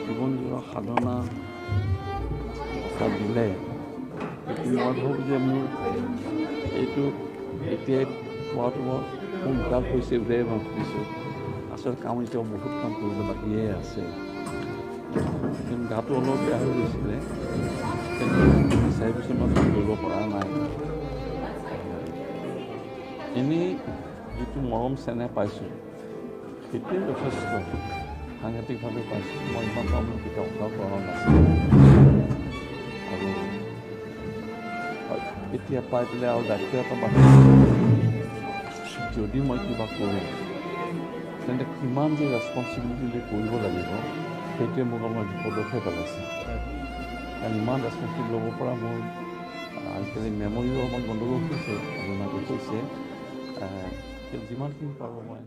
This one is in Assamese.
জীৱনজোৰা সাধনা দিলে এইটো মই ভাবোঁ যে মোৰ এইটো এতিয়াই পোৱাটো মই সোনকাল হৈছে বুলিয়ে মই ভাবিছোঁ। আচলতে কাম এতিয়াও বহুত কাম কৰিব লাগিয়ে আছে। কিন্তু গাটো অলপ বেয়া হৈ গৈছিলে, কিন্তু 4 বছৰমান কৰিব পৰা নাই। এনেই যিটো মৰম চেনেহ পাইছোঁ সেইটোৱে যথেষ্ট, সাংঘাতিকভাৱে পাইছোঁ। মই ইমান কাম কেতিয়াও আশা কৰা নাছিলোঁ আৰু এতিয়া পাই পেলাই আৰু দায়িত্ব এটা বাঢ়িছে। যদি মই কিবা কৰোঁ তেন্তে কিমান যে ৰেছপনচিবিলিটি কৰিব লাগিব সেইটোৱে মোক অলপমান বিপদতহে পেলাইছে। কাৰণ ইমান ৰেছপনচিবিলিটি ল'ব পৰা মোৰ আজিকালি মেমৰিও অকণমান গণ্ডগোল হৈছে, আপোনাৰ দেখুৱাইছে। যিমানখিনি পাৰোঁ মই